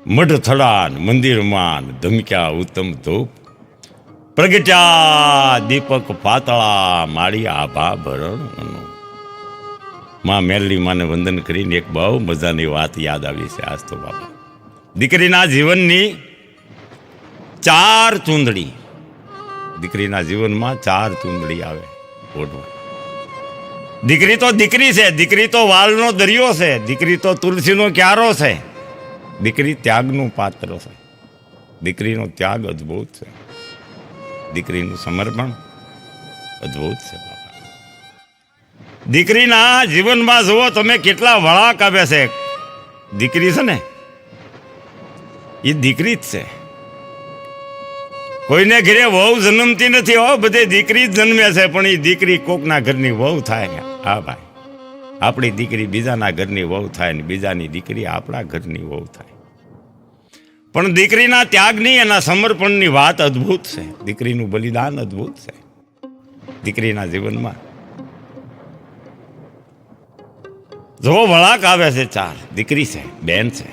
મઢ થડાન મંદિરમાં ધમક્યા ઉત્તમ ધૂપ, પ્રગટ્યા દીપક પાતળા માળી આભા ભરણ. માં મેરલી માને વંદન કરીને એક બહુ મજાની વાત યાદ આવી છે આજ તો બાપા. દીકરીના જીવનની 4 ચૂંદડી, દીકરીના જીવનમાં 4 ચૂંદડી આવે ઓઢવા. દીકરી તો દીકરી છે, દીકરી તો વાલનો દરિયો છે, દીકરી તો તુલસીનો ક્યારો છે, દીકરી ત્યાગનું પાત્ર છે. દીકરીનો ત્યાગ અદ્ભુત છે, દીકરીનું સમર્પણ અદ્ભુત છે બાપા. દીકરીના જીવનમાં જુઓ તમે કેટલા વળાંક આવે છે. દીકરી છે ને એ દીકરી જ છે. કોઈને ઘરે વહુ જન્મતી નથી હો, બધે દીકરી જ જન્મે છે, પણ એ દીકરી કોકના ઘરની વહુ થાય. હા ભાઈ, આપણી દીકરી બીજાના ઘરની વહુ થાય ને બીજાની દીકરી આપણા ઘરની વહુ થાય. પણ દીકરીના ત્યાગની એના સમર્પણની વાત અદ્ભુત છે. દીકરીનું બલિદાન અદ્ભુત છે. દીકરીના જીવનમાં જો વળાંક આવે છે 4. દીકરી છે, બેન છે.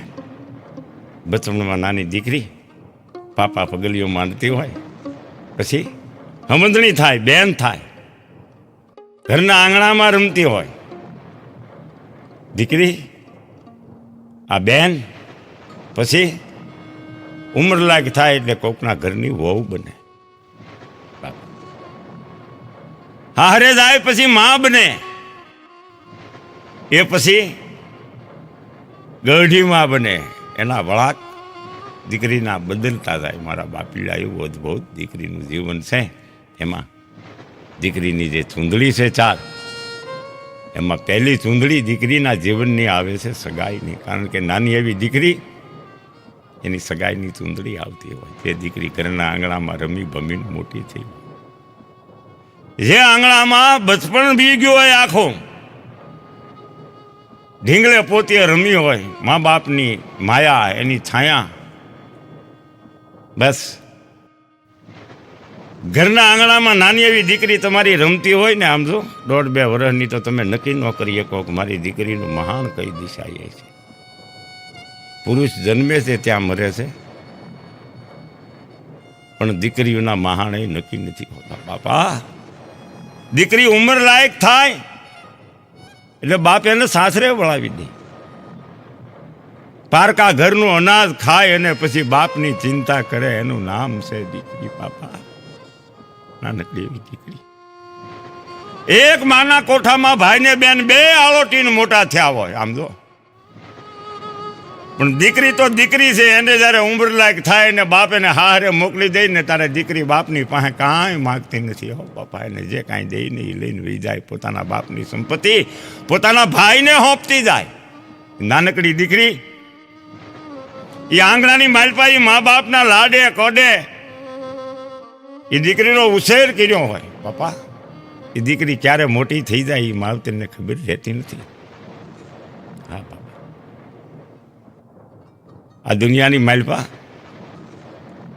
બચપણમાં નાની દીકરી પાપા પગલીઓ માંડતી હોય, પછી સમજણી થાય, બેન થાય, ઘરના આંગણામાં રમતી હોય દીકરી, આ બેન. પછી ઉંમર લાયક થાય એટલે કોકના ઘરની વહુ બને. હારે જાય પછી માં બને, એ પછી ગઢીમાં બને. એના વળાંક દીકરીના બદલતા જાય. મારા બાપીડા એવું અદ્ભુત દીકરીનું જીવન છે. એમાં દીકરીની જે ચૂંદડી છે 4, એમાં પહેલી ચૂંદડી દીકરીના જીવનની આવે છે સગાઈની. કારણ કે નાની એવી દીકરી એની સગાઈની ચૂંદડી આવતી હોય. જે દીકરી ઘરના આંગણામાં રમી ભમીને મોટી થઈ, જે આંગણામાં બચપણ બી ગયો હોય, આખો ઢીંગલે પોતે રમી હોય, મા બાપની માયા એની છાયા, બસ ઘરના આંગણામાં નાની એવી દીકરી તમારી રમતી હોય ને, આમ જો 1.5-2 વર્ષની, તો તમે નક્કી ન કરી શકો કે મારી દીકરીનું મહાન કઈ દિશાએ છે. પુરુષ જન્મે છે ત્યાં મરે છે, પણ દીકરીઓના મહાન એ નક્કી નથી હોતા બાપા. દીકરી ઉંમર લાયક થાય એટલે બાપ એને સાસરે વળાવી દે. પારકા ઘરનું અનાજ ખાય અને પછી બાપની ચિંતા કરે. એનું નામ છે દીકરી બાપા. નાનકડી એવી દીકરી. એક માના કોઠામાં ભાઈ ને બેન 2 આળોટીને મોટા થયા હોય, આમ જો. પણ દીકરી તો દીકરી છે. એને જયારે ઉંમર લાયક થાય ને બાપ એને હારે મોકલી દે ને, તારે દીકરી બાપની પાસે કાંઈ માગતી નથી હો બાપા. એને જે કાંઈ દઈ ને એ લઈને વહી જાય. પોતાના બાપની સંપત્તિ પોતાના ભાઈને હોંપતી જાય. નાનકડી દીકરી એ આંગણાની માલપાઈ મા બાપના લાડે કોડે એ દીકરીનો ઉછેર કર્યો હોય બાપા. એ દીકરી ક્યારે મોટી થઈ જાય એ માવતરને ખબર રહેતી નથી. હા બાપા, આ દુનિયાની માલપા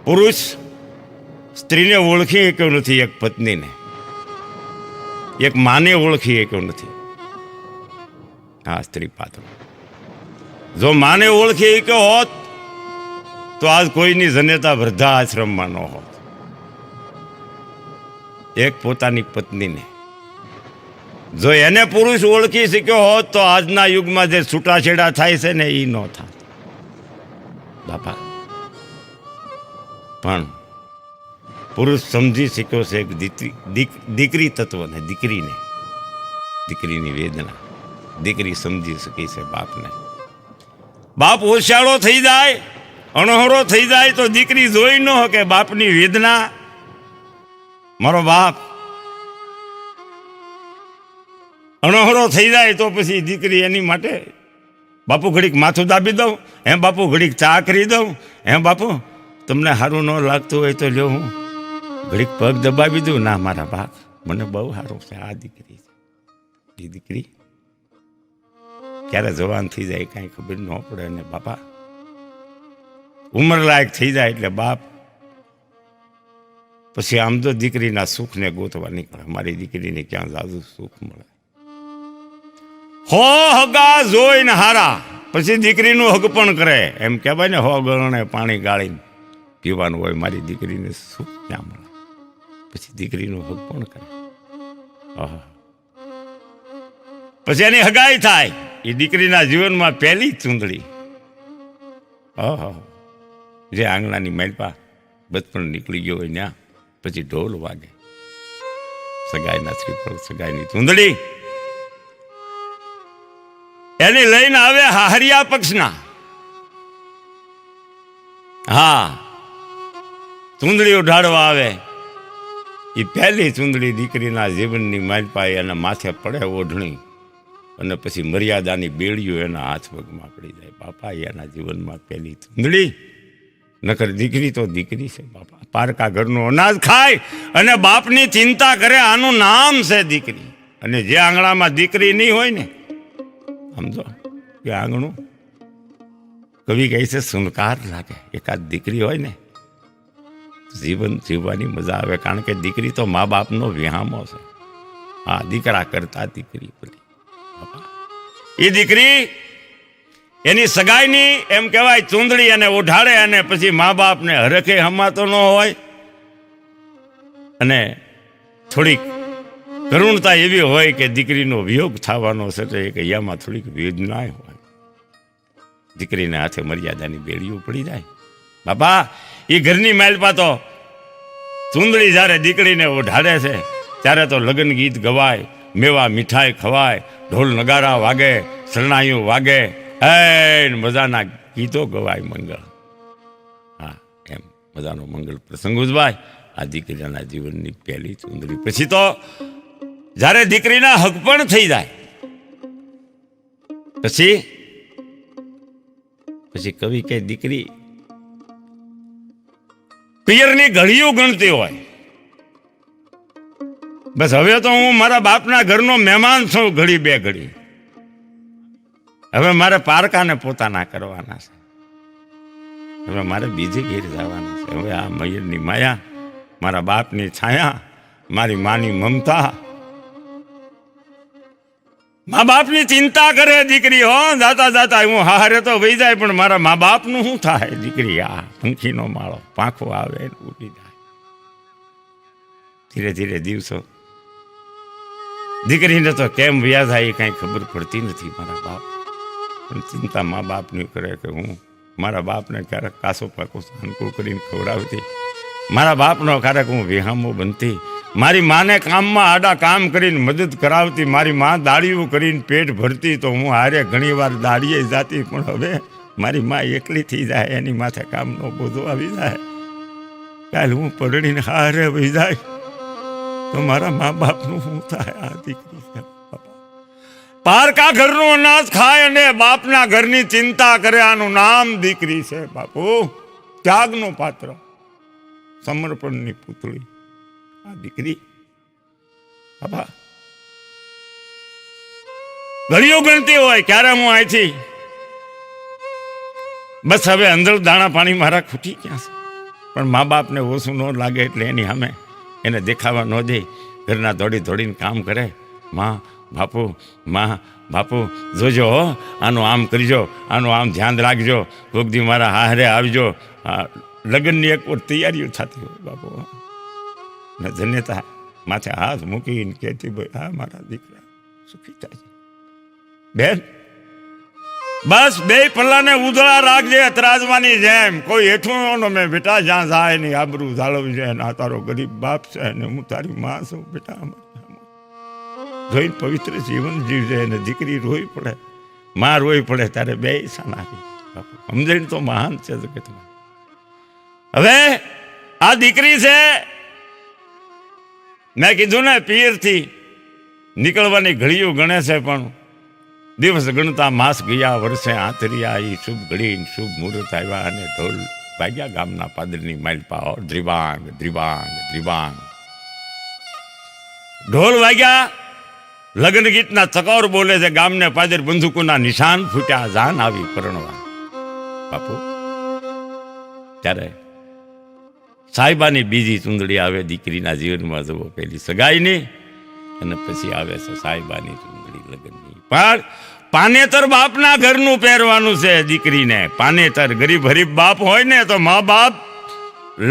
પુરુષ સ્ત્રીને ઓળખી શક્યો નથી, એક પત્નીને, એક માને ઓળખી શક્યો નથી. હા, સ્ત્રી પાત્ર જો માને ઓળખી શક્યો હોત તો આજ કોઈની જનેતા વૃદ્ધા આશ્રમમાં ન હોત. એક પોતાની પત્નીને જો એને પુરુષ ઓળખી શક્યો હોત તો આજના યુગમાં જે છૂટાછેડા થાય છે ને એ ન થાય બાપા. પણ પુરુષ સમજી શક્યો છે દીકરી તત્વને, દીકરીને, દીકરીની વેદના. દીકરી સમજી શકી છે બાપને. બાપ હોશિયારો થઈ જાય, અણહોરો થઈ જાય તો દીકરી જોઈ ન શકે બાપની વેદના. મારો બાપ અણહોરો થઈ જાય તો પછી દીકરી એની માટે, બાપુ ઘડીક માથું દાબી દઉં, હે બાપુ ઘડીક ચા કરી દઉં, હે બાપુ તમને સારું ન લાગતું હોય તો લ્યો હું ઘડીક પગ દબાવી દઉં. ના મારા બાપ, મને બહુ સારું છે આ દીકરી છે. એ દીકરી ક્યારે જવાન થઈ જાય કાંઈ ખબર ન પડે. ને બાપા ઉંમર લાયક થઈ જાય એટલે બાપ પછી આમ તો દીકરીના સુખને ગોતવા નીકળે. મારી દીકરીને ક્યાં જાજુ સુખ મળે. હો હગા જોઈને હારા પછી દીકરીનું હક પણ કરે. એમ કહેવાય ને, 100 ગરણે પાણી ગાળીને પીવાનું હોય, મારી દીકરીને સુખ ક્યાં મળે. પછી દીકરીનું હક પણ કરે. પછી એની હગાઈ થાય. એ દીકરીના જીવનમાં પહેલી ચૂંદડી. જે આંગણાની માલપા બચપણ નીકળી ગયો હોય ત્યાં પછી ઢોલ વાગે, સગાઈના શ્રીફળ, સગાઈની ચૂંદડી એની લઈને આવે હાહરિયા પક્ષના. હા, ચૂંદડી ઉઢાડવા આવે. એ પહેલી ચૂંદડી દીકરીના જીવનની માલપા એના માથે પડે ઓઢણી, અને પછી મર્યાદાની બેડીઓ એના હાથ પગમાં પડી જાય. બાપા, એના જીવનમાં પહેલી ચૂંદડી. નકર દીકરી તો દીકરી છે બાપા. પારકા ઘરનું અનાજ ખાય અને બાપની ચિંતા કરે, આનું નામ છે દીકરી. અને જે આંગણામાં દીકરી નહીં હોય ને, સમજો કે આંગણું કવિ કહે છે સુનકાર લાગે. એકાદ દીકરી હોય ને, જીવન જીવવાની મજા આવે. કારણ કે દીકરી તો મા બાપનો વિહામો છે. હા, દીકરા કરતા દીકરી બધી. એ દીકરી એની સગાઈની એમ કહેવાય ચૂંદડી અને ઓઢાડે, અને પછી મા બાપને હરખે હમાતો ન હોય, અને થોડીક કરુણતા એવી હોય કે દીકરીનો વિયોગ થવાનો છે, તો એક અહીંયામાં થોડીક વેદના હોય. દીકરીને હાથે મર્યાદાની બેડીઓ પડી જાય. બાપા, એ ઘરની માલપા તો ચૂંદડી જ્યારે દીકરીને ઓઢાડે છે ત્યારે તો લગ્ન ગીત ગવાય, મેવા મીઠાઈ ખવાય, ઢોલ નગારા વાગે, શરણાઈઓ વાગે, મજાના ગીતો ગવાય, મંગળ. હા, એમ મજાનો મંગળ પ્રસંગ ઉજવાય. આ દીકરીના જીવનની પહેલી ચૂંદડી. પછી તો જ્યારે દીકરીના હક પણ થઈ જાય, પછી કવિ કે દીકરી પિયરની ઘડીઓ ગણતી હોય. બસ હવે તો હું મારા બાપના ઘરનો મહેમાન છું, ઘડી બે ઘડી. હવે મારે પારકાને પોતાના કરવાના છે. હવે મારે બીજી ઘેર જવાના છે. હવે આ મયુરની માયા, મારા બાપની છાયા, મારી માની મમતા, મા બાપની ચિંતા કરે દીકરી. હો, જાતા જાતા હું હારે તો વહી જાય, પણ મારા મા બાપનું શું થાય? દીકરી આ પંખીનો માળો, પાંખો આવે ઉડી જાય. ધીરે ધીરે દિવસો દીકરીને તો કેમ વ્યા થાય એ કાંઈ ખબર પડતી નથી. મારા બાપ પણ ચિંતા મા બાપની કરે કે હું મારા બાપને ક્યારેક કાસો પાકો અનુકૂળ કરીને ખવડાવતી, મારા બાપનો ક્યારેક હું વિહામો બનતી, મારી માને કામમાં આડા કામ કરીને મદદ કરાવતી, મારી મા દાળીઓ કરીને પેટ ભરતી, તો હું હારે ઘણી વાર દાળીએ જાતી. પણ હવે મારી મા એકલી થઈ જાય, એની માથે કામનો બોધો આવી જાય, કાલ હું પરણીને હારે વહી જાય તો મારા મા બાપનું શું થાય? આ દીકરી છે પારકા ઘરનું અનાજ ખાય અને બાપના ઘરની ચિંતા કરે, આનું નામ દીકરી છે બાપુ. ત્યાગનું પાત્ર, સમર્પણની પૂતળી આ દીકરી. બાપા, ઘડીઓ ગણતી હોય ક્યારે હું અહીંથી બસ હવે અંદર દાણા પાણી મારા ખૂટી ક્યાં છે. પણ મા બાપને ઓછું ન લાગે એટલે એની સામે એને દેખાવા ન દે. ઘરના દોડી દોડીને કામ કરે. માં બાપુ, માં બાપુ, જોજો હો, આનું આમ કરજો, આનું આમ ધ્યાન રાખજો, કોક દી મારા હારે આવજો. લગ્નની એક તૈયારીઓ થતી હોય બાપુ. ને ધન્યતા માથે હાથ મૂકીને કહેતી ભાઈ, હા મારા દીકરા સુખી થાય છે. બેન, બસ બે પલ્લાને ઉધળા રાખજે ત્રાજવાની જેમ. કોઈ હેઠું નો મેં બેટા જ્યાં જાય ની આબરૂ જાળવવી છે. આ તારો ગરીબ બાપ છે ને હું તારી માં છું બેટા. જોઈને પવિત્ર જીવન જીવજે. અને દીકરી રોઈ પડે, માં રોઈ પડે, ત્યારે બે સાનારી બાપુ સમજણ તો મહાન છે જગતમાં. હવે આ દીકરી છે, મેં કીધું ને પિયરથી નીકળવાની ઘડીઓ ગણે છે, પણ દિવસ ગણતા માસ ગયા, વર્ષે આંતરિયા. એ શુભ ઘડી શુભ મુહૂર્ત આવ્યા અને ઢોલ વાગ્યા ગામના પાદરની માલપા. ધ્રિવાંગ ધ્રિવાંગ ધ્રિવાંગ ઢોલ વાગ્યા. લગ્ન ગીતના ચકોર બોલે છે. ગામને પાદર બંદૂકોના નિશાન ફૂટ્યા. જાન આવી પરણવા બાપુ. ત્યારે સાહેબાની બીજી ચૂંદડી આવે દીકરીના જીવનમાં. જુઓ, પેલી સગાઈની અને પછી આવે છે સાહેબાની ચૂંદડી લગ્નની. પણ પાનેતર બાપના ઘરનું પહેરવાનું છે દીકરીને. પાનેતર ગરીબ હરીબ બાપ હોય ને તો મા બાપ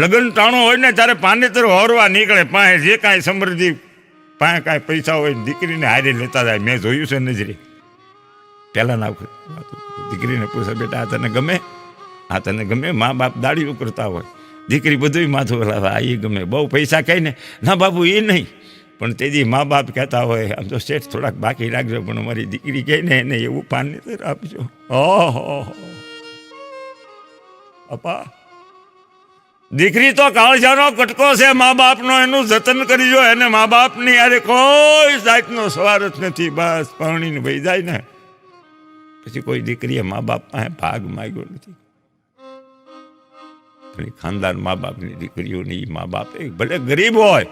લગ્ન ટાણું હોય ને ત્યારે પાનેતર હોરવા નીકળે. પાસે જે કાંઈ સમૃદ્ધિ, પાસે કાંઈ પૈસા હોય દીકરીને હારે લેતા જાય. મેં જોયું છે નજરે. પહેલાં દીકરીને પૂછે, બેટા આ તને ગમે? આ તને ગમે? મા બાપ દાડીઓ કરતા હોય, દીકરી બધું માથું હલાવે, આ એ ગમે. બહુ પૈસા કહીને ના બાપુ એ નહીં, પણ તેથી મા બાપ કહેતા હોય આમ તો શેઠ થોડાક બાકી રાખજો, પણ અમારી દીકરી કહે ને એને એવું પાનેતર આપજો. ઓહો અપા, દીકરી તો કાળજાનો કટકો છે મા બાપનો. એનું જતન કરજો. એને મા બાપની યારે કોઈ જાતનો સ્વાર્થ નથી. બસ પરણીને વહી જાય ને પછી કોઈ દીકરીએ મા બાપ પાસે ભાગ માગ્યો નથી. પણ ખાનદાન મા બાપની દીકરીઓની મા બાપ ભલે ગરીબ હોય,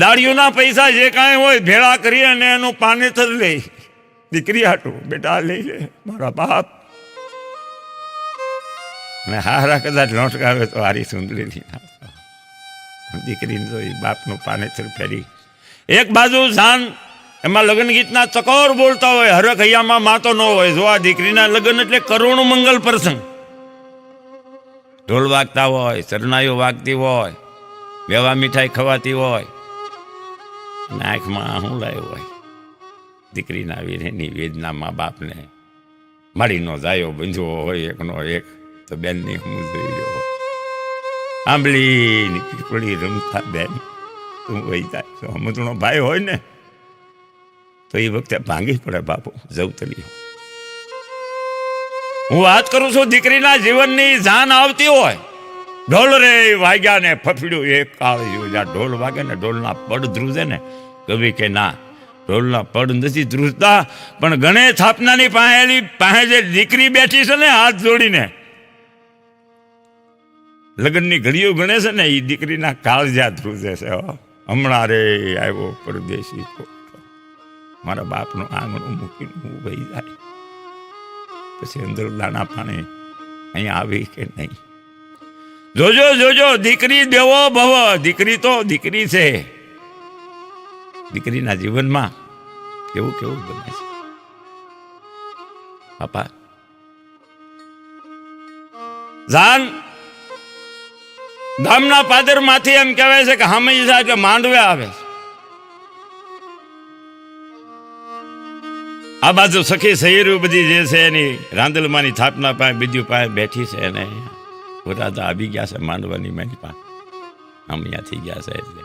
દાડીઓના પૈસા જે કાંઈ હોય ભેળા કરી અને એનું પાનેતર લે દીકરી હાટું. બેટા લઈ લે મારા બાપ. અને હારા કદાચ લોટકાવે તો હારી સુંદરી દીકરીને તો એ બાપનું પાનેતર ફેરી. એક બાજુ જાન એમાં લગ્ન ગીતના ચકોર બોલતા હોય, હરખ હૈયામાં માતો ન હોય. જો આ દીકરીના લગ્ન એટલે કરુણ મંગલ પ્રસંગ. ઢોલ વાગતા હોય, શરણાઈઓ વાગતી હોય, વેવા મીઠાઈ ખવાતી હોય, આંખમાં હું લાવ્યો હોય. દીકરીના વીરેની વેદના મા બાપને મારીનો જાયો બંધવો હોય એકનો એક તો બેનની હું જોઈ રહ્યો. આંબલીની પીપળી રમતા બેન તું વહી જાય. તો હમતણો ભાઈ હોય ને તો એ વખતે ભાંગી પડે બાપુ જવતલી. હું વાત કરું છું દીકરીના જીવનની જાન આવતી હોય. ઢોલ રે વાગ્યા ને ફફડ્યું એક કાળ જ્યાં ઢોલ વાગે ને ઢોલના પડ ધ્રુજે ને કવિ કે ના ઢોલના પડ નથી ધ્રુજતા, પણ ગણેશ સ્થાપનાની પાસે જે દીકરી બેઠી છે ને હાથ જોડીને લગ્નની ઘડીઓ ગણે છે ને એ દીકરીના કાળજા ધ્રુજે છે. હમણાં રે આવ્યો પરદેશી મારા બાપનું આંગણું મૂકીને હું વહી જાય. પછી અંદર દાણા પાણી અહીંયા આવી કે નહીં. જોજો જોજો દીકરી દેવો ભવ. દીકરી તો દીકરી છે. દીકરીના જીવનમાં કેવું કેવું બને છે બાપા. જાન ગામના પાદર માંથી એમ કહેવાય છે કે હંમેશા એટલે માંડવે આવે છે. આ બાજુ સખી સહેરું બધી જે છે એની રાંદલમાની થાપના પાસે બીજું પાસે બેઠી છે અને રાજા આવી ગયા છે માંડવાની મારી પાસે. આમ અહીંયા થઈ ગયા છે એટલે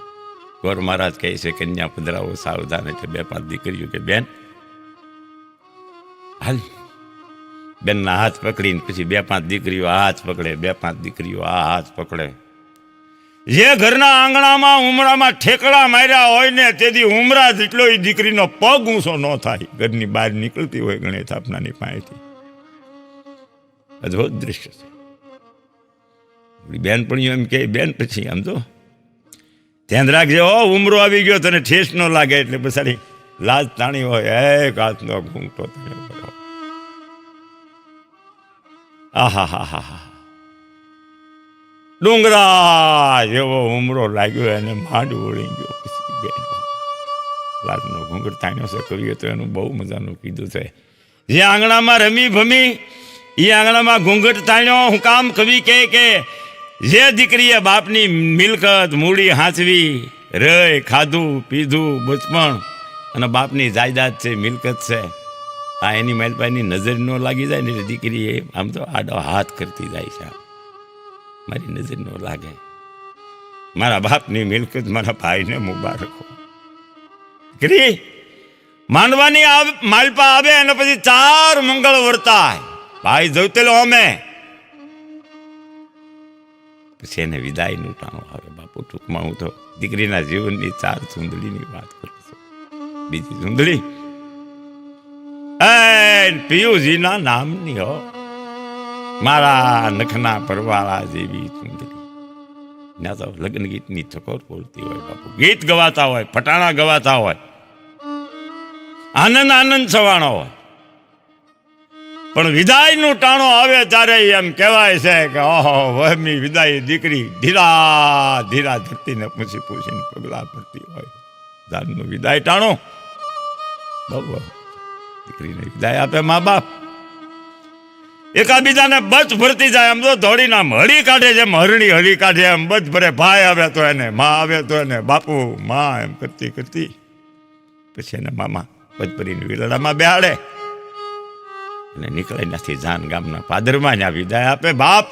ગોર મહારાજ કહે છે કન્યા પધરાવો સાવધાન. એટલે બે પાંચ દીકરીઓ કે બેન હાલ. બેનના હાથ પકડીને પછી બે પાંચ દીકરીઓ આ હાથ પકડે, બે પાંચ દીકરીઓ આ હાથ પકડે. જે ઘરના આંગણામાં ઉમરામાં ઠેકડા માર્યા હોય ને તેથી ઉમરા જેટલો એ દીકરીનો પગ ઊંચો ન થાય. ઘરની બહાર નીકળતી હોય ગણેશ સ્થાપનાની પાસેથી. અદભુત દૃશ્ય છે. બેનપણીઓ એમ કે બેન પછી આમ તો ધ્યાન રાખજે હો, ઉમરો આવી ગયો તને ઠેસ ન લાગે. એટલે પછી લાજ તાણી હોય એક હાથનો ઘૂંટો તને. આહા હા હા હા, ડુંગરા જેવો ઉમરો લાગ્યો એને માંડ વળી ગયો. પછી બેન લાજનો ઘૂંઘટ તાણ્યો છે. કવિએ તો એનું બહુ મજાનું કીધું છે. જે આંગણામાં રમી ભમી એ આંગણામાં ઘૂંઘટ તાણ્યો. હું કામ કવિ કે જે દીકરીએ બાપની મિલકત મૂડી હાંચવી, રય ખાધું પીધું બચપણ અને બાપની જાયદાદ છે, મિલકત છે, આ એની માલપાની નજર ન લાગી જાય ને દીકરી એ આમ તો આડો હાથ કરતી જાય છે. મારી નજર ન લાગે. મારા બાપની મિલકત મારા ભાઈને મુબારક હો. દીકરી માંડવાની માલપા આવે અને પછી 4 મંગળ વર્તાય. ભાઈ જવતેલો અમે પછી એને વિદાયનું ટાણું આવે. બાપુ ટૂંકમાં હું તો દીકરીના જીવનની 4 ચૂંદડીની વાત કરું છું. બીજી ચૂંદડી પિયુજીના નામની હો. મારા નખના પરવાળા જેવી ચૂંદડી. ત્યાં તો લગ્ન ગીતની ચકોર બોલતી હોય બાપુ. ગીત ગવાતા હોય, ફટાણા ગવાતા હોય, આનંદ આનંદ છવાણો હોય. પણ વિદાયનું ટાણો આવે ત્યારે એમ કહેવાય છે કે ઓહો વહમી વિદાય દીકરી ધીરા ધીરા ધરતીને પૂછી પૂછીને પગલા ભરતી હોય. જાનનું વિદાય ટાણો બહુ દીકરીને વિદાય આપે મા બાપ, એકાબીજાને બચ ભરતી જાય. આમ તો દોડીને આમ હળી કાઢે, જેમ હરણી હળી કાઢે એમ બચ ભરે. ભાઈ આવે તો એને, મા આવે તો એને, બાપુ મા એમ કરતી કરતી પછી એને મામા બચ ભરીને વિલડામાં બેહાડે અને નીકળે નથી જાન ગામના પાદરમાં ત્યાં વિદાય આપે. બાપ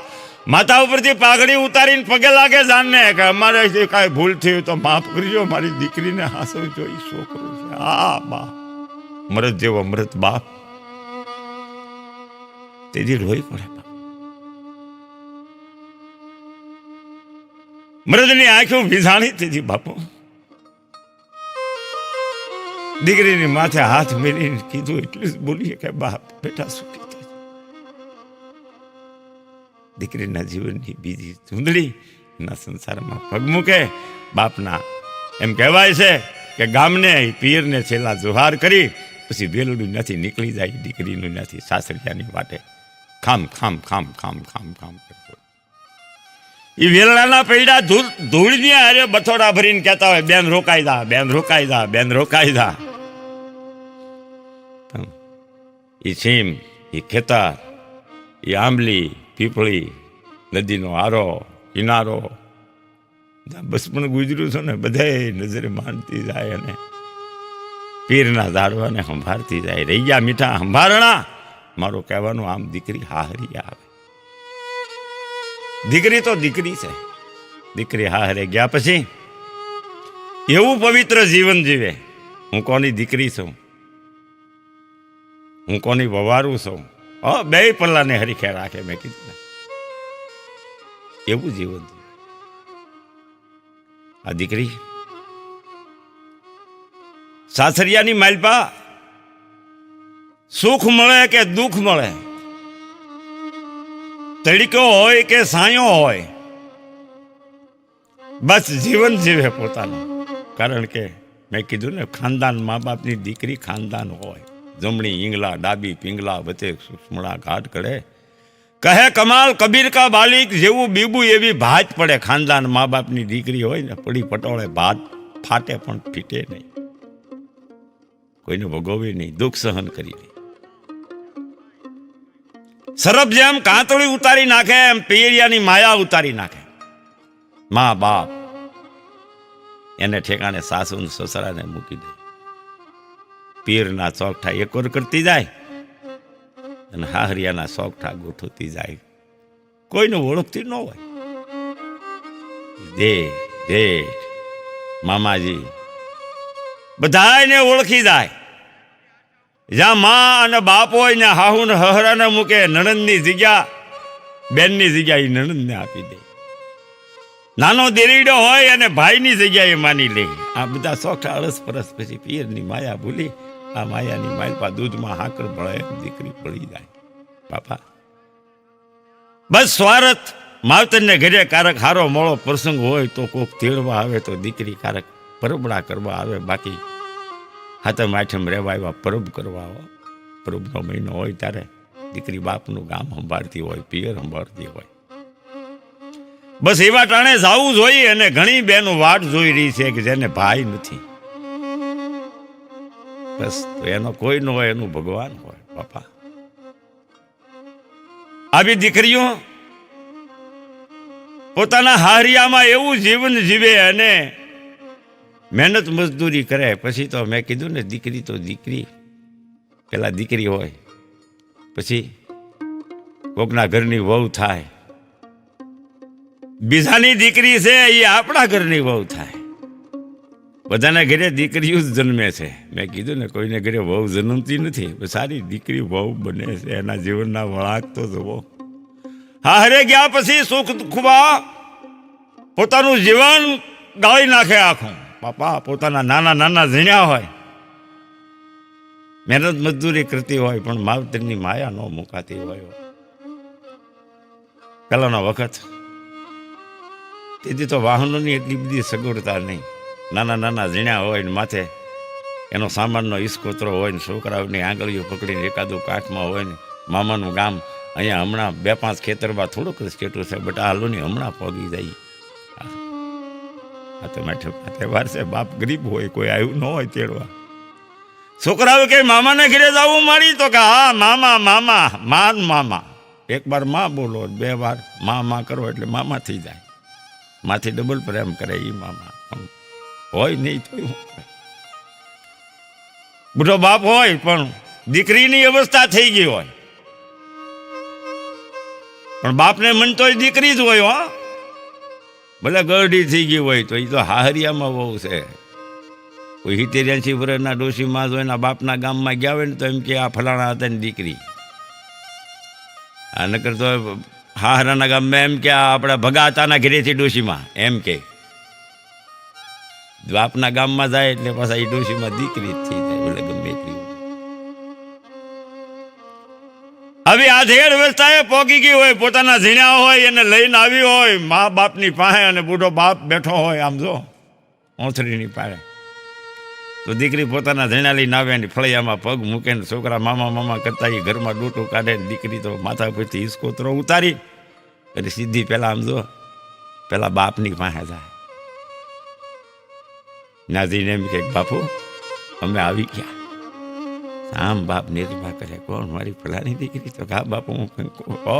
માથા ઉપરથી પાઘડી ઉતારીને પગે લાગે જાનને કે અમારે કાંઈ ભૂલ થઈ તો માફ કરજો, મારી દીકરીને હાસવજો, એ છોકરો છે. હા બા, મરદ જેવો મરદ બાપ. તેજી રોઈ પડે બાપ. મરદની આંખો વિઝાણી તેજી બાપુ. દીકરીની માથે હાથ મેળીને કીધું, એટલું જ બોલીએ કે બાપ બેટા સુખી થજો. દીકરીના જીવનની બીજી ધૂંધળી એના સંસારમાં પગ મૂકે. બાપના એમ કહેવાય છે કે ગામને પીરને છેલ્લા જોહાર કરી પછી વેલડું નથી નીકળી જાય દીકરીનું નથી સાસરિયાની વાટે ખામ ખામ ખામ ખામ ખામ ખામ કરતો. એ વેલડાના પૈડા ધૂળની હારે બથોડા ભરીને કહેતા હોય, બેન રોકાઈ જા, બેન રોકાઈ જા, બેન રોકાઈ જા. એ સીમ, એ ખેતર, એ આંબલી, પીપળી, નદીનો આરો, કિનારો, બસ પણ ગુજર્યું છે ને, બધાય નજરે માનતી જાય અને પીરના ઝાડવાને સંભાળતી જાય. રહી ગયા મીઠા સંભારણા. મારું કહેવાનું આમ દીકરી હાહરી આવે. દીકરી તો દીકરી છે. દીકરી હાહરે ગયા પછી એવું પવિત્ર જીવન જીવે. હું કોની દીકરી છું, હું કોની વવારું છું, બે પલ્લાને હરીખે રાખે. મેં કીધું ને એવું જીવન જીવે આ દીકરી. સાસરિયાની માલપા સુખ મળે કે દુઃખ મળે, તડકો હોય કે સાયો હોય, બસ જીવન જીવે પોતાનું. કારણ કે મેં કીધું ને, ખાનદાન મા બાપની દીકરી ખાનદાન હોય. જમણી ઈંગલા ડાબી પિંગલા વચ્ચે સુષ્મળા ઘાટ કરે. કહે કમાલ કબીર કા બાલિક, જેવું બીબું એવી ભાત પડે. ખાનદાન મા બાપની દીકરી હોય ને, પડી પટોળે ભાત ફાટે પણ ફીટે નહીં, કોઈને ભોગવે નહીં, દુઃખ સહન કરી નહીં. સરફ જેમ કાંતળી ઉતારી નાખે એમ પિયરિયાની માયા ઉતારી નાખે. મા બાપ એને ઠેકાણે સાસુ સસરાને મૂકી દે. પીરના ચોકઠા એકવાર કરતી જાય અને હાહરિયાના ચોકઠા ગોઠવતી જાય. કોઈને ઓળખતી ન હોય. જેઠ મામાજી બધાને ઓળખી જાય. જ્યાં મા અને બાપ હોય ને હાહુ ને હહરાને મૂકે. નણંદની જગ્યા બેનની જગ્યા એ નણંદને આપી દે. નાનો દેરીડો હોય અને ભાઈની જગ્યાએ માની લે. આ બધા ચોકઠા અરસ પરસ પછી પિયરની માયા ભૂલી આ માયાની માલપા દૂધમાં હાકર ભળે દીકરી પડી જાય. બાપા બસ સ્વાર્થ. માવતરને ઘરે કારક હારો મોળો પ્રસંગ હોય તો કોક તેડવા આવે તો દીકરી કારક પરબડા કરવા આવે. બાકી હાથમ આઠમ રહેવા આવ્યા પરબ કરવા આવો. પરબનો મહિનો હોય ત્યારે દીકરી બાપનું ગામ સંભાળતી હોય, પિયર સંભાળતી હોય. બસ એવા ટાણે જવું જોઈએ. અને ઘણી બહેનો વાટ જોઈ રહી છે કે જેને ભાઈ નથી. બસ તો એનો કોઈ ન હોય, એનું ભગવાન હોય. બાપા આવી દીકરીઓ પોતાના હારિયામાં એવું જીવન જીવે અને મહેનત મજદૂરી કરે. પછી તો મેં કીધું ને, દીકરી તો દીકરી. પેલા દીકરી હોય, પછી કોકના ઘરની વહુ થાય. બીજાની દીકરી છે એ આપણા ઘરની વહુ થાય. બધાના ઘરે દીકરીઓ જ જન્મે છે. મેં કીધું ને, કોઈને ઘરે વહુ જન્મતી નથી. સારી દીકરી વહુ બને છે. એના જીવનના વળાંક તો જુઓ. હારે ગયા પછી સુખ દુઃખમાં પોતાનું જીવન ગાળી નાખે આખું. બાપા પોતાના નાના નાના ઝીણ્યા હોય, મહેનત મજદૂરી કરતી હોય, પણ માવતરની માયા ન મુકાતી હોય. પહેલાનો વખત તેથી તો વાહનોની એટલી બધી સગવડતા નહીં. નાના નાના ઝીણ્યા હોય ને માથે એનો સામાનનો ઈસકોતરો હોય ને છોકરાઓની આંગળીઓ પકડીને એકાદું કાંઠમાં હોય ને મામાનું ગામ અહીંયા હમણાં 2-5 ખેતરમાં થોડુંક જ કેટલું છે, બટ આ હાલોની હમણાં પગી જાય. આ તો તહેવાર છે. બાપ ગરીબ હોય, કોઈ આવ્યું ન હોય તેડવા. છોકરાઓ કે મામાને ઘરે જવું મારી, તો કે હા મામા મામા માન મામા. એક વાર માં બોલો, 2 વાર માં કરો એટલે મામા થઈ જાય. માથી ડબલ પ્રેમ કરે એ મામા. હોય નહીં તો બુઢો બાપ હોય પણ દીકરીની અવસ્થા થઈ ગઈ હોય, પણ બાપને મન તો દીકરી જ હોય. હો ભલે ગરડી થઈ ગઈ હોય તો એ તો હાહરિયામાં બહુ છે. કોઈ 70-80 વર્ષના ડોશીમાં જો એના બાપના ગામમાં ગયા હોય ને તો એમ કે આ ફલાણા હતા ને દીકરી. આ નકર તો હાહરાના ગામમાં એમ કે આપણા ભગાતાના ઘરેથી ડોશીમાં એમ કે. બાપના ગામમાં જાય એટલે પાછા એ ડોશીમાં દીકરી જ થઈ જાય. એટલે ગમે એટલી હવે આ ધેડ અવસ્થાએ પોગી ગઈ હોય, પોતાના ઝીણ્યા હોય એને લઈને આવી હોય મા બાપની પાસે, અને બુઢો બાપ બેઠો હોય આમ જો ઓથરીની પાસે, તો દીકરી પોતાના ઝીણા લઈને આવે ને ફળિયામાં પગ મૂકે ને છોકરા મામા મામા કરતા એ ઘરમાં ડૂટું કાઢે ને દીકરી તો માથા પરથી હિસકોતરો ઉતારી અને સીધી પેલા આમ જો પેલા બાપની પાસે જાય. નાજીને એમ કે બાપુ અમે આવી ગયા. આમ બાપ નિર્ભા કરે, કોણ મારી ફલાની દીકરી? તો હા બાપુ હું. ઓહો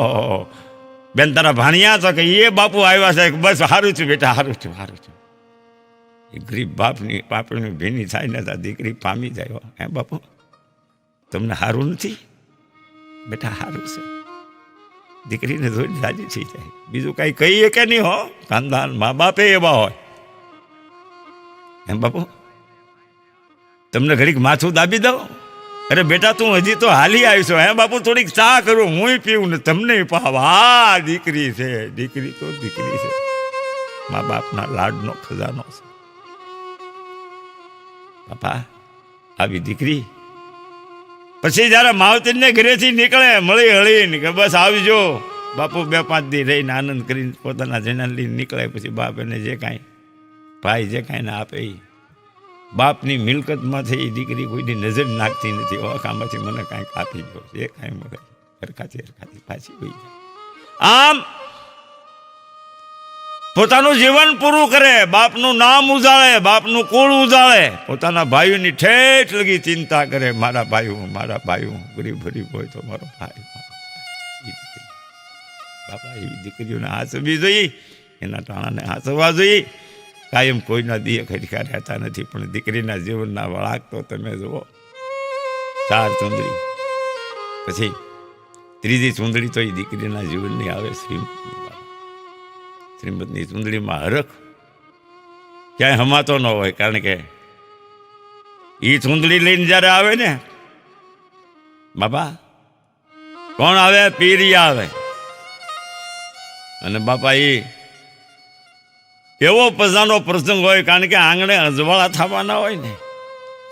બેન તારા ભાણિયા? તો કે એ બાપુ આવ્યા છે. બસ સારું છું બેટા, સારું છું સારું છું. એ ગરીબ બાપની પાપની ભીની થાય ને તો દીકરી પામી જાય. હે બાપુ તમને સારું નથી? બેટા સારું છે. દીકરીને જોઈને રાજી થઈ જાય. બીજું કાંઈ કહીએ કે નહીં. હો ખાનદાન મા બાપે એવા હોય. એમ બાપુ તમને ઘડીક માથું દાબી દઉં? અરે બેટા તું હજી તો હાલી આવીશો. હે બાપુ થોડીક ચા કરું, હું પીવું ને તમને પાવ. હા દીકરી છે, દીકરી તો દીકરી છે. મા બાપના લાડનો ખજાનો છે. બાપા આવી દીકરી પછી જયારે માવતરને ઘરેથી નીકળે મળી હળીને કે બસ આવજો બાપુ, 2-5 દી રહીને આનંદ કરીને પોતાના જણા લઈને નીકળે. પછી બાપ એને જે કાંઈ ભાઈ જે કાંઈ ને આપે એ બાપની મિલકતમાંથી દીકરી કોઈની નજર નાખતી નથી. ઓખામાંથી મને કાંઈક આપી ગયો, જે કાંઈ મળે હરખાથી પાછી હોઈ જાય. આમ પોતાનું જીવન પૂરું કરે, બાપનું નામ ઉજાળે, બાપનું કુળ ઉજાળે, પોતાના ભાઈઓની ઠેઠ લગી ચિંતા કરે. મારા ભાઈઓ ગરીબ હોય તો મારો ભાઈ. બાપા એવી દીકરીઓને હાંસવી જોઈએ, એના ટાણાને હાંસવા જોઈએ. કાયમ કોઈના દિયે ખડકા રહેતા નથી, પણ દીકરીના જીવનના વળાક તો તમે જુઓ. 4 ચૂંદડી પછી ત્રીજી ચૂંદડી તો એ દીકરીના જીવનની આવે શ્રીમતની. શ્રીમતની ચૂંદડીમાં હરખ ક્યાંય હમાતો ન હોય, કારણ કે એ ચૂંદડી લઈને જ્યારે આવે ને બાપા કોણ આવે? પીરિયા આવે. અને બાપા એવો પજાનો પ્રસંગ હોય, કારણ કે આંગણે અજવાળા થવાના હોય ને,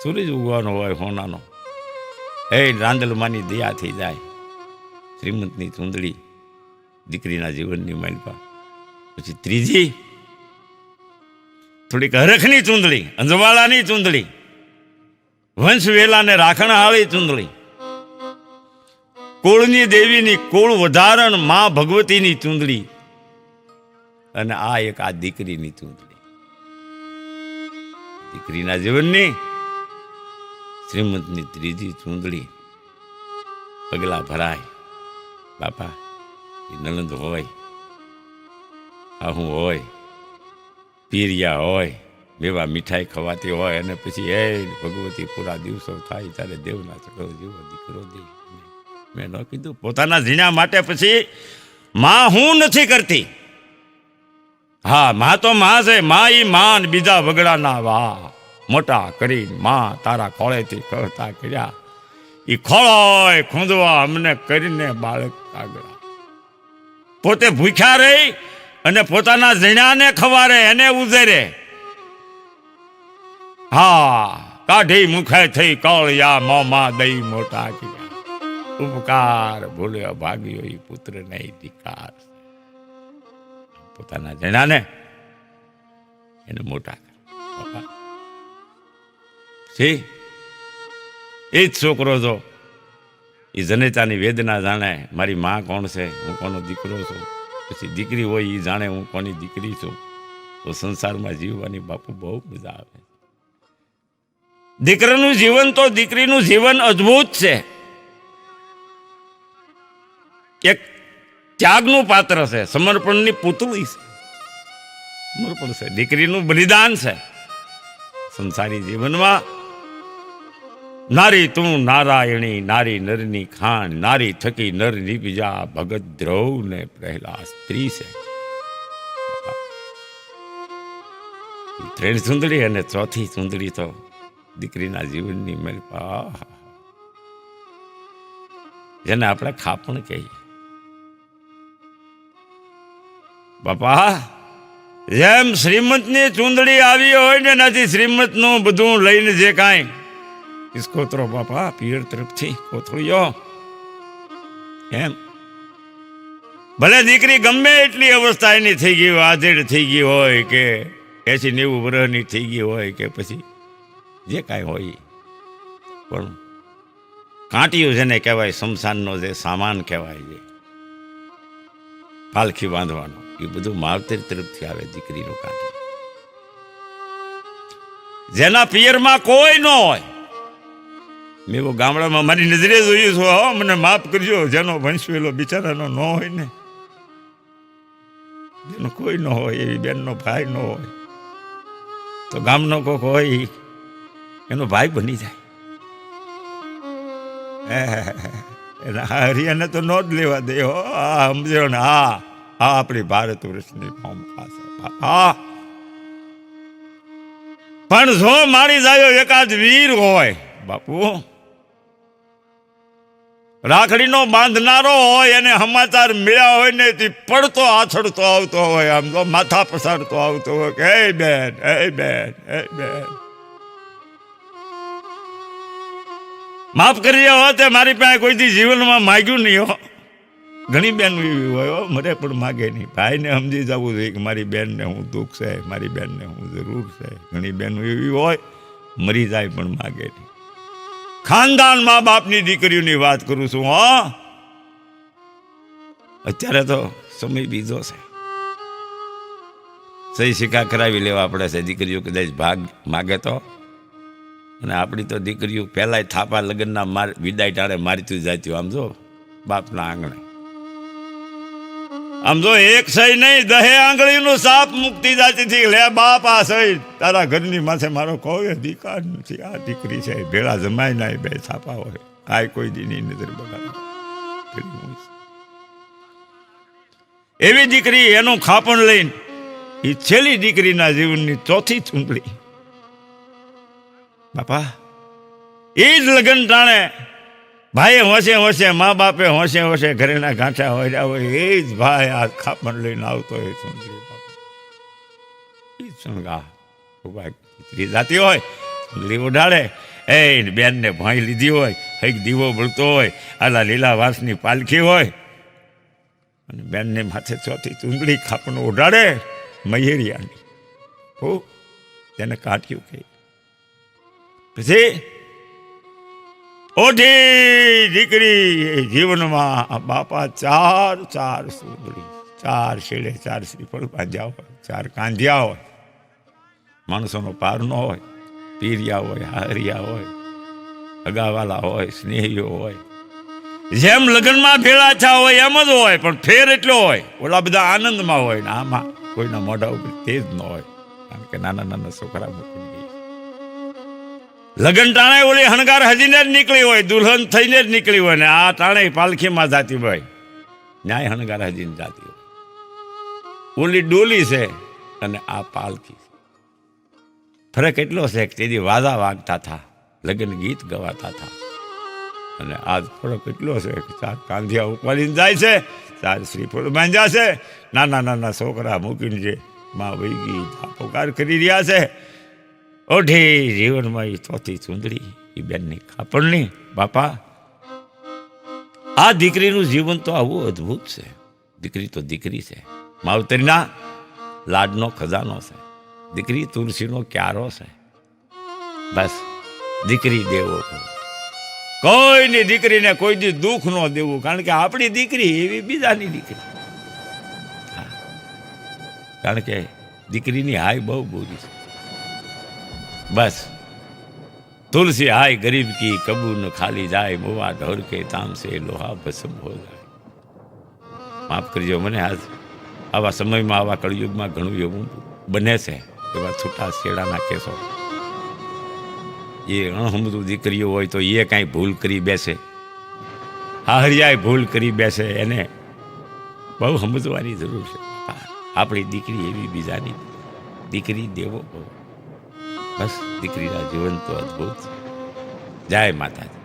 સૂરજ ઉગવાનો હોય હોનાનો. રાંદલમાની દયા થઈ જાય. શ્રીમંતની ચૂંદડી દીકરીના જીવનની માલિકા. પછી ત્રીજી થોડીક હરખની ચૂંદડી, અંજવાળાની ચૂંદડી, વંશ વેલાને રાખણહાળી ચૂંદડી, કુળની દેવીની કુળ વધારણ મા ભગવતીની ચૂંદડી, અને આ દીકરીની ચૂંદડી. દીકરીના જીવનની શ્રીમંતની ત્રીજી ચૂંદડી. પગલા ભરાય. બાપા એ નણંદ હોય, આહું હોય, પીરિયા હોય, મેવા મીઠાઈ ખવાતી હોય, અને પછી ભગવતી પૂરા દિવસો થાય ત્યારે દેવના ચડો જેવો દીકરો દે. મેં ન કીધું પોતાના ઝીણા માટે પછી માં હું નથી કરતી. હા માં તો માં છે. માં ઈ માં બીજા વગડાના વાહ મોટા કરી માં તારા ખોળેથી કહતા કર્યા. ઈ ખોળોય ખૂંદવા અમને કરીને બાળક આગળ પોતે ભૂખ્યા રહી અને પોતાના ઝીણાને ખવારે, એને ઉજેરે. હા કાઢી મુખે થઈ કળિયા મોમાં દઈ મોટા કર્યા. ઉપકાર ભૂલ્યો ભાગ્યો ઈ પુત્ર નહીં ધિકાર. પોતાના જણાને એને મોટા કરે. એ જ છોકરો જો એ જનેતાની વેદના જાણે, મારી માં કોણ છે, હું કોનો દીકરો છું. પછી દીકરી હોય એ જાણે હું કોની દીકરી છું, તો સંસારમાં જીવવાની બાપુ બહુ મજા આવે. દીકરાનું જીવન તો દીકરીનું જીવન અદ્ભુત છે. એક ત્યાગનું પાત્ર છે, સમર્પણની પૂતળી છે, સમર્પણ છે, દીકરીનું બલિદાન છે. સંસારી જીવનમાં નારી તું નારાયણી, નારી નરની ખાણ, નારી થકી નર નિપજા, ભગત દ્રૌ ને પહેલા સ્ત્રી છે. ત્રણ સુંદરી અને ચોથી સુંદરી તો દીકરીના જીવનની મેલપા, જેને આપણે ખાપણ કહીએ. બાપા, જેમ શ્રીમંતની ચૂંદડી આવી હોય ને, એનાથી શ્રીમંતનું બધું લઈને જે કાંઈ ઇસ્કોતરો બાપા પિયર તરફથી કોથળીઓ, એમ ભલે દીકરી ગમે એટલી અવસ્થા એની થઈ ગઈ હોય, આધેડ થઈ ગઈ હોય કે 80-90 વર્ષની થઈ ગઈ હોય કે પછી જે કાંઈ હોય, પણ કાંટિયું જેને કહેવાય, શમશાનનો જે સામાન કહેવાય છે, પાલખી બાંધવાનો, એ બધું માવતર તરફથી આવે. દીકરીનો કાંઠી જેના પિયરમાં કોઈ ન હોય, મેં એવો ગામડામાં મારી નજરે જોયું છું, હો મને માફ કરજો, જેનો વંશવેલો બિચારાનો ન હોય ને, જેનો કોઈ ન હોય, એવી બેનનો ભાઈ ન હોય, તો ગામનો કોક હોય એનો ભાઈ બની જાય. એના હરિયાને તો ન જ લેવા દે. હો આ સમજો ને, હા હા આપણી ભારત વર્ષની ફોર્મ ખાસ. હા, પણ જો મારી જાય એકાદ વીર હોય બાપુ, રાખડીનો બાંધનારો હોય, એને સમાચાર મળ્યા હોય ને, તે પડતો આછડતો આવતો હોય, આમ તો માથા પસારતો આવતો હોય કે હે બેન, હે બેન, હે બેન, માફ કરી હો, તે મારી પાસે કોઈ દી જીવનમાં માગ્યું નહીં. હો ઘણી બેન એવી હોય, મરે પણ માગે નહીં. ભાઈને સમજી જવું જોઈએ કે મારી બેનને હું દુઃખ છે, મારી બેનને હું જરૂર છે. ઘણી બહેનો એવી હોય મરી જાય પણ માગે નહીં. ખાનદાન મા બાપની દીકરીઓની વાત કરું છું. હા, અત્યારે તો સમય બીજો છે, સહી સિક્કા કરાવી લેવા પડે છે. દીકરીઓ કદાચ ભાગ માગે તો, અને આપણી તો દીકરીઓ પહેલાંય થાપા લગ્નના વિદાય ટાળે મારતી જાતી. આમ જો બાપના આંગણે, આમ જો એક સહી નહીં 10 આંગળીનું સાપ મુક્તિ જાતી હતી. લે બાપ, આ સહી તારા ઘરની માથે મારો કોઈ અધિકાર નથી. આ દીકરી છે, ભેળા જમાઈ ના 2 થાપા હોય, કાંઈ કોઈ દીની નજર બગાડે. એવી દીકરી એનું ખાપણ લઈને, એ છેલ્લી દીકરીના જીવનની ચોથી ચૂંટણી બાપા, એ જ લગ્ન ટાણે ભાઈએ હોશે હોશે, મા બાપે હોશે હોશે, ઘરેના ગાંઠા હોય હોય, એ જ ભાઈ આ ખાપણ લઈને આવતો હોય ચૂંટણી બાપા. એ ચૂંટગા જાતી હોય, ચૂંટણી ઉડાડે, એ બેનને ભાઈ લીધી હોય, એક દીવો બળતો હોય, આલા લીલા વાસની પાલખી હોય, અને બેનને માથે ચોથી ચૂંટણી ખાપણ ઉડાડે મહેરિયાની. હો તેને કાઢ્યું કે પછી ઓઢી દીકરી જીવનમાં બાપા 4 સુંદરી, 4 શેડે 4 શ્રીફળ બાંધ્યા હોય, 4 કાંધ્યા હોય, માણસોનો પાર ન હોય, પીરિયા હોય, હારિયા હોય, અગાવાલા હોય, સ્નેહીઓ હોય, જેમ લગ્નમાં ભેળા થયા હોય એમ જ હોય, પણ ફેર એટલો હોય. ઓલા બધા આનંદમાં હોય ને આમાં કોઈના મોઢા ઉપર તેજ ન હોય, કારણ કે નાના નાના છોકરા મૂકી ગઈ. લગ્ન ટાણે ઓલી હણગાર હજીને જ નીકળી હોય, દુલ્હન થઈને જ નીકળી હોય, ને આ ટાણે પાલખીમાં જાતી હોય, ન્યાય હણગાર હજીને જાતી હોય. ઓલી ડોલી છે અને આ પાલખી છે. ફરક એટલો છે કે તેથી વાજા વાગતા હતા, લગ્ન ગીત ગવાતા હતા, અને આજ ફરક એટલો છે કે 4 કાંધિયા ઉપાડીને જાય છે, 4 શ્રીફળ બાંધ્યા છે, નાના નાના છોકરા મૂકીને જે માં વહી ગઈ પોકાર કરી રહ્યા છે. ઓઢી જીવનમાં એ ચોથી ચૂંદડી, એ બેનની ખાપણની બાપા. આ દીકરીનું જીવન તો આવું અદ્ભુત છે. દીકરી તો દીકરી છે, માવતરીના લાડનો ખજાનો છે. દીકરી તુલસીનો ક્યારો છે. બસ દીકરી દેવો, કોઈની દીકરીને કોઈ દી દુઃખ ન દેવું, કારણ કે આપણી દીકરી એવી બીજાની દીકરી. કારણ કે દીકરીની હાય બહુ બોલી છે. બસ तुलसी हाय गरीब की कबू न खाली जाए मुआ ढोर के ताम से लोहा भस्म हो જાય. માફ કરજો મને આજ આવા સમયમાં આવા કળયુગમાં ઘણું એવું બને છે એવા છૂટા છેડાના કેસો. એ અણહમતું દીકરીઓ હોય તો એ કાંઈ ભૂલ કરી બેસે, હાહરિયાએ ભૂલ કરી બેસે, એને બહુ સમજવાની જરૂર છે. આપણી દીકરી એવી બીજાની દીકરી દેવો બસ. દીકરીના જીવન તો અદ્ભુત. જય માતાજી.